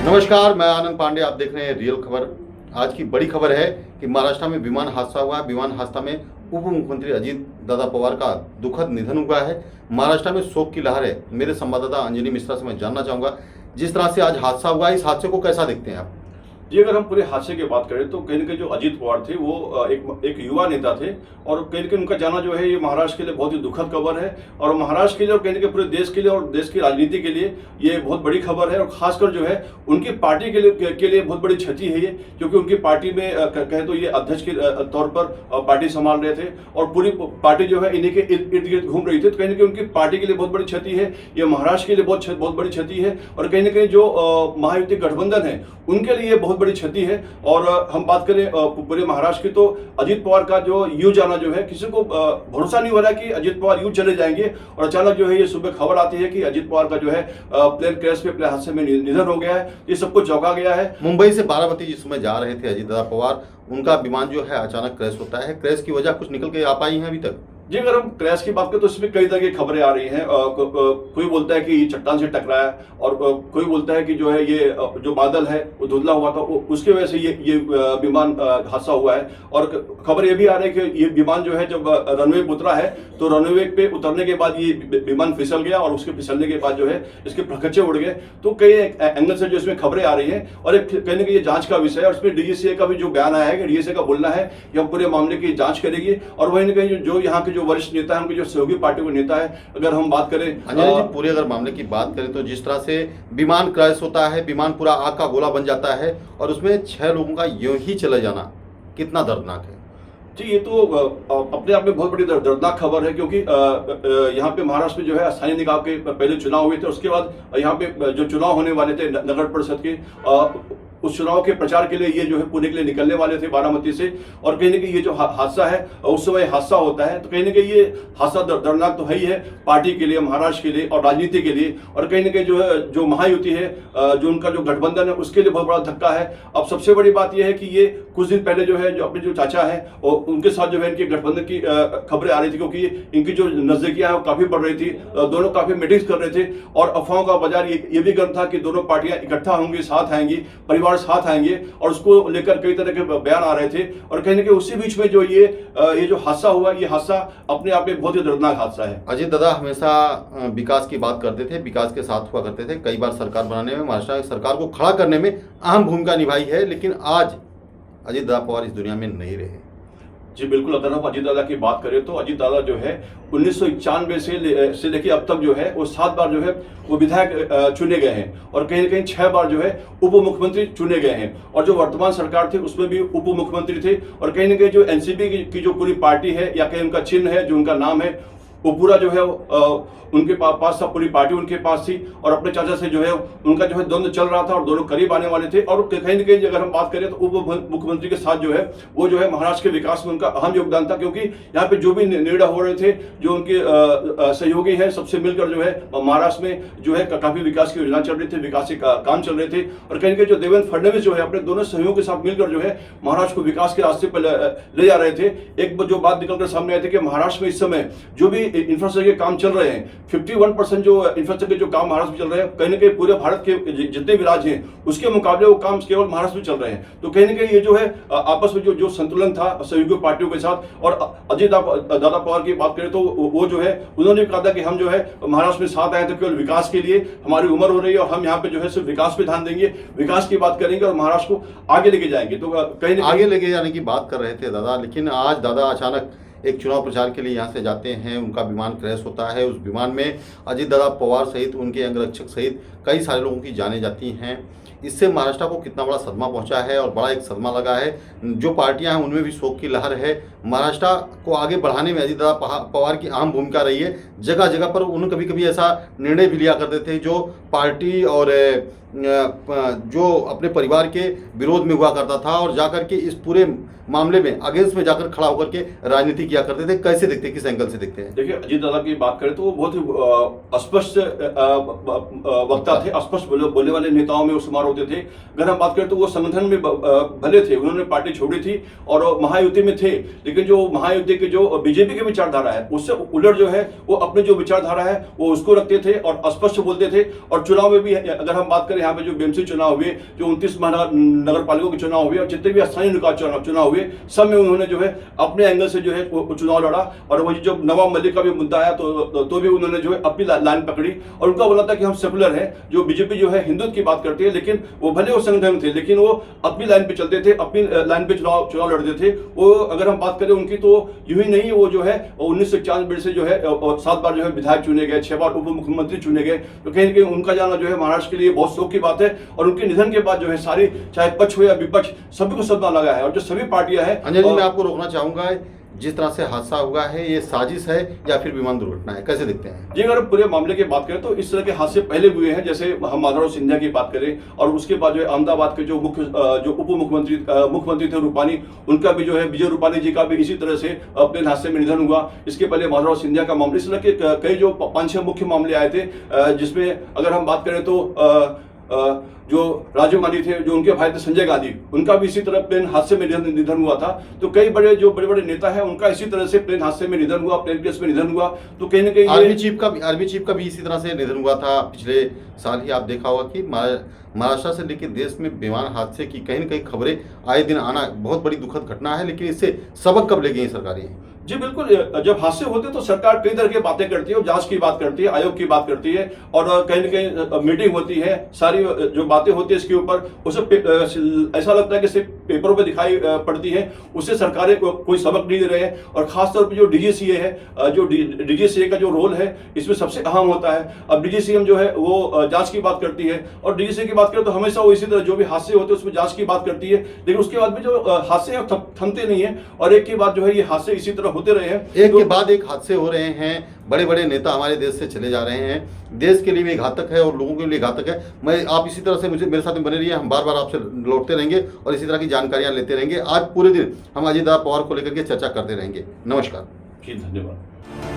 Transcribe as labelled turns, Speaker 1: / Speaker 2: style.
Speaker 1: नमस्कार, मैं आनंद पांडे। आप देख रहे हैं रियल खबर। आज की बड़ी खबर है कि महाराष्ट्र में विमान हादसा हुआ है। विमान हादसा में उप मुख्यमंत्री अजित दादा पवार का दुखद निधन हुआ है। महाराष्ट्र में शोक की लहर है। मेरे संवाददाता अंजनी मिश्रा से मैं जानना चाहूँगा, जिस तरह से आज हादसा हुआ, इस हादसे को कैसा देखते हैं आप?
Speaker 2: जी, अगर हम पूरे हादसे की बात करें तो कहीं न कहीं जो अजित पवार थे वो एक युवा नेता थे और कहीं न कहीं उनका जाना जो है ये महाराष्ट्र के लिए बहुत ही दुखद खबर है और महाराष्ट्र के लिए और कहीं न कहीं पूरे देश के लिए और देश की राजनीति के लिए ये बहुत बड़ी खबर है और खासकर जो है उनकी पार्टी के लिए बहुत बड़ी क्षति है ये, क्योंकि उनकी पार्टी में कहें तो ये अध्यक्ष के तौर पर पार्टी संभाल रहे थे और पूरी पार्टी जो है इन्हीं के इर्द गिर्द घूम रही थी। तो कहीं न कहीं उनकी पार्टी के लिए बहुत बड़ी क्षति है, ये महाराष्ट्र के लिए बहुत बड़ी क्षति है और कहीं न कहीं जो महायुति गठबंधन है उनके लिए बहुत बड़ी क्षति है। और हम बात करें पूरे महाराष्ट्र की तो अजित पवार का जो यूं जाना जो है किसी को भरोसा नहीं हो रहा कि अजित पवार यूं चले जाएंगे और अचानक जो है ये सुबह खबर आती है कि अजित पवार का जो है प्लेन क्रैश पे प्लेन हादसे में निधन हो गया है। ये सबको चौंका गया है।
Speaker 1: मुंबई से बारामती जिस समय जा रहे थे अजित दादा पवार, उनका विमान जो है अचानक क्रैश होता है। क्रैश की वजह कुछ निकल के आ पाई है अभी तक?
Speaker 2: जी, अगर हम क्रैश की बात करें तो इसमें कई तरह की खबरें आ रही हैं। कोई बोलता है कि ये चट्टान से टकराया और कोई बोलता है कि जो है ये जो बादल है वो धुंधला हुआ था, उसकी वजह से ये विमान हादसा हुआ है। और खबर ये भी आ रही है कि ये विमान जो है जब रनवे पे उतरा है तो रनवे पे उतरने के बाद ये विमान फिसल गया और उसके फिसलने के बाद जो है इसके फकच्चे उड़ गए। तो कई एंगल से जो इसमें खबरें आ रही हैं और एक कहीं ना कहीं ये जांच का विषय है और इसमें डीजीसीए का भी जो बयान आया है कि डीजीसीए का बोलना है कि हम पूरे मामले की जांच करेगी और वहीं ना कहीं जो यहाँ के जो वरिष्ठ नेता है, उनके जो सहयोगी पार्टी के नेता है, अगर हम बात करें
Speaker 1: अंजलि जी, पूरे अगर मामले की बात करें तो जिस तरह से विमान क्रैश होता है, विमान पूरा आग का गोला बन जाता है और उसमें 6 लोगों का यूं ही चले जाना कितना दर्दनाक है।
Speaker 2: जी, ये तो अपने आप में बहुत बड़ी दर्दनाक खबर है, क्योंकि यहाँ पे महाराष्ट्र में जो है स्थानीय निकाय के पहले चुनाव हुए थे, उसके बाद यहाँ पे जो चुनाव होने वाले थे नगर परिषद के, उस चुनाव के प्रचार के लिए ये जो है पुणे के लिए निकलने वाले थे बारामती से। और कहीं ना कहीं ये जो हादसा है उस समय हादसा होता है तो कहीं ना कहीं ये हादसा दर्दनाक तो है ही है पार्टी के लिए, महाराष्ट्र के लिए और राजनीति के लिए। और कहीं ना कहीं जो है जो महायुति है, जो उनका जो गठबंधन है, उसके लिए बहुत बड़ा धक्का है। अब सबसे बड़ी बात यह है कि ये कुछ दिन पहले जो है जो अपने जो चाचा है और उनके साथ जो है इनके गठबंधन की खबरें आ रही थी, क्योंकि इनकी जो नजदीकियां है वो काफी बढ़ रही थी, दोनों काफी मीटिंग्स कर रहे थे और अफवाहों का बाजार ये भी गर्म था कि दोनों पार्टियां इकट्ठा होंगी, साथ आएंगी, परिवार साथ आएंगे और उसको लेकर कई तरह के बयान आ रहे थे। और कहीं ना कहीं उसी बीच में जो ये जो हादसा हुआ, ये हादसा अपने आप में बहुत ही दर्दनाक हादसा है।
Speaker 1: अजित दादा हमेशा विकास की बात करते थे, विकास के साथ हुआ करते थे। कई बार सरकार बनाने में, महाराष्ट्र सरकार को खड़ा करने में अहम भूमिका निभाई है, लेकिन आज अजित दादा पवार इस दुनिया में नहीं रहे।
Speaker 2: जी बिल्कुल, अगर हम अजित दादा की बात करें तो अजित दादा जो है 1991 से लेकर अब तक जो है वो 7 बार जो है वो विधायक चुने गए हैं और कहीं ना कहीं 6 बार जो है उप मुख्यमंत्री चुने गए हैं। और जो वर्तमान सरकार थी उसमें भी उप मुख्यमंत्री थे और कहीं ना कहीं जो एनसीपी की जो पूरी पार्टी है या कहीं उनका चिन्ह है, जो उनका नाम है, वो पूरा जो है उनके पास सब पूरी पार्टी उनके पास थी। और अपने चाचा से जो है उनका जो है द्वंद्व चल रहा था और दोनों करीब आने वाले थे। और कहीं ना कहीं अगर हम बात करें तो उप मुख्यमंत्री के साथ जो है वो जो है महाराष्ट्र के विकास में उनका अहम योगदान था, क्योंकि यहाँ पे जो भी निर्णय हो रहे थे, जो उनके सहयोगी है, सबसे मिलकर जो है महाराष्ट्र में जो है काफी विकास की योजना चल रही थी, विकास के काम चल रहे थे। और कहीं ना कहीं जो देवेंद्र फडणवीस जो है अपने दोनों सहयोगियों के साथ मिलकर जो है महाराष्ट्र को विकास के रास्ते पर ले जा रहे थे। एक जो बात निकलकर सामने आई थी कि महाराष्ट्र में इस समय जो भी इंफ्रास्ट्रक्चर के काम चल रहे हैं, 51% जो इंफ्रास्ट्रक्चर जो काम महाराष्ट्र में चल रहे हैं, कहीं ना कहीं पूरे भारत के जितने भी राज्य हैं उसके मुकाबले वो काम केवल महाराष्ट्र में चल रहे हैं। तो कहीं ना कहीं ये जो है आपस में जो संतुलन था सहयोगी पार्टियों के साथ। और अजित दादा पवार की बात करें तो वो जो है उन्होंने कहा था कि हम जो है महाराष्ट्र में साथ आए तो केवल विकास के लिए, हमारी उम्र हो रही है और हम यहाँ पे जो है सिर्फ विकास पे ध्यान देंगे, विकास की बात करेंगे और महाराष्ट्र को आगे लेके जाएंगे। तो कहीं ना
Speaker 1: आगे लेके जाने की बात कर रहे थे दादा, लेकिन आज दादा अचानक एक चुनाव प्रचार के लिए यहाँ से जाते हैं, उनका विमान क्रैश होता है। उस विमान में अजित दादा पवार सहित उनके अंगरक्षक सहित कई सारे लोगों की जानें जाती हैं। इससे महाराष्ट्र को कितना बड़ा सदमा पहुंचा है और बड़ा एक सदमा लगा है। जो पार्टियां हैं उनमें भी शोक की लहर है। महाराष्ट्र को आगे बढ़ाने में अजित दादा पवार की अहम भूमिका रही है। जगह जगह पर उन्होंने कभी कभी ऐसा निर्णय भी लिया करते थे जो पार्टी और जो अपने परिवार के विरोध में हुआ करता था और जाकर के इस पूरे मामले में अगेंस्ट में जाकर खड़ा होकर के राजनीति किया करते थे, कैसे देखते हैं, किस एंगल से देखते हैं?
Speaker 2: देखिए, अजीत दादा की बात करें तो वो बहुत ही स्पष्ट वक्ता थे, स्पष्ट बोलने वाले नेताओं में वो शुमार होते थे। अगर हम बात करें तो वो संगठन में भले थे, उन्होंने पार्टी छोड़ी थी और महायुति में थे, लेकिन जो महायुति की जो बीजेपी की विचारधारा है उससे उलट जो है वो अपनी जो विचारधारा है वो उसको रखते थे और स्पष्ट बोलते थे। और चुनाव में भी अगर हम बात करें, यहाँ पे जो बीएमसी चुनाव हुए, जो 29 नगर पालिकाओं के चुनाव हुए और जितने भी स्थानीय निकाय चुनाव हुए, सब में उन्होंने जो है अपने एंगल से जो है वो चुनाव लड़ा। और वही जो नवाब मलिक का भी मुद्दा आया तो भी उन्होंने जो है अपनी लाइन पकड़ी और उनका बोला था कि हम सेकुलर है। जो बीजेपी जो है हिंदुत्व की बात करती है, लेकिन वो भले वो संगठन थे लेकिन वो अपनी लाइन पे चलते थे, अपनी लाइन पे चुनाव लड़ते थे। वो अगर हम बात करें उनकी तो यूं ही नहीं, वो जो है 1991 से जो है 7 बार जो है विधायक चुने गए, 6 बार उप मुख्यमंत्री चुने गए। तो कहीं ना कहीं उनका जाना जो है महाराष्ट्र के लिए बहुत शौक की बात है। और उनके निधन के बाद जो है सारी, चाहे पक्ष हो या विपक्ष, सभी को सदमा लगा है। और जो सभी पार्टियां हैं,
Speaker 1: अंजन जी, मैं आपको रोकना चाहूंगा, जिस तरह से हादसा हुआ है ये साजिश है या फिर विमान दुर्घटना है, कैसे देखते हैं?
Speaker 2: जी, अगर पूरे मामले की बात करें तो इस तरह के हादसे पहले हुए हैं। जैसे हम माधवराव सिंधिया की बात करें और उसके बाद जो है अहमदाबाद के जो उप मुख्यमंत्री थे रूपानी, उनका भी जो है विजय रूपानी जी का भी इसी तरह से प्लेन हादसे में निधन हुआ। इसके पहले माधवराव सिंधिया का मामला, इस तरह के कई जो 5-6 मुख्य मामले आए थे, जिसमें अगर हम बात करें तो जो राजीव गांधी थे, जो उनके भाई थे संजय गांधी, उनका भी इसी तरह प्लेन हादसे में निधन हुआ था। तो कई बड़े नेता हैं, उनका इसी तरह से प्लेन हादसे में निधन हुआ, प्लेन केस में निधन हुआ। तो कहीं ना कहीं
Speaker 1: आर्मी चीफ का भी इसी तरह से निधन हुआ था पिछले साल ही। आप देखा होगा कि महाराष्ट्र से लेकर देश में विमान हादसे की कहीं न कहीं खबरें आए दिन आना बहुत बड़ी दुखद घटना है, लेकिन इससे सबक कब लेगी सरकारें?
Speaker 2: जी बिल्कुल, जब हादसे होते हैं तो सरकार कई तरह की बातें करती है, जांच की बात करती है, आयोग की बात करती है और कहीं न कहीं मीटिंग होती है, सारी जो बातें होती है इसके ऊपर, उसे ऐसा लगता है कि सिर्फ पेपरों पे दिखाई पड़ती है, उससे सरकारें कोई सबक नहीं दे रहे हैं। और खासतौर पर जो डीजीसीए है, जो डीजीसीए का जो रोल है इसमें सबसे अहम होता है। अब डीजीसीएम जो है वो जांच की बात करती है और डीजीसीए की बात करें तो हमेशा वो इसी तरह जो भी हादसे होते हैं उसमें जांच की बात करती है, लेकिन उसके बाद भी जो हादसे हैं थमते नहीं है और एक के बाद जो है ये हादसे इसी तरह होते रहे हैं,
Speaker 1: एक के बाद एक हादसे हो रहे हैं। बड़े बड़े नेता हमारे देश से चले जा रहे हैं, देश के लिए भी घातक है और लोगों के लिए घातक है। मैं आप इसी तरह से मेरे साथ में बने रहिए, हम बार बार आपसे लौटते रहेंगे और इसी तरह की जानकारियां लेते रहेंगे। आज पूरे दिन हम अजीत दादा पवार को लेकर के चर्चा करते रहेंगे। नमस्कार
Speaker 2: जी, धन्यवाद।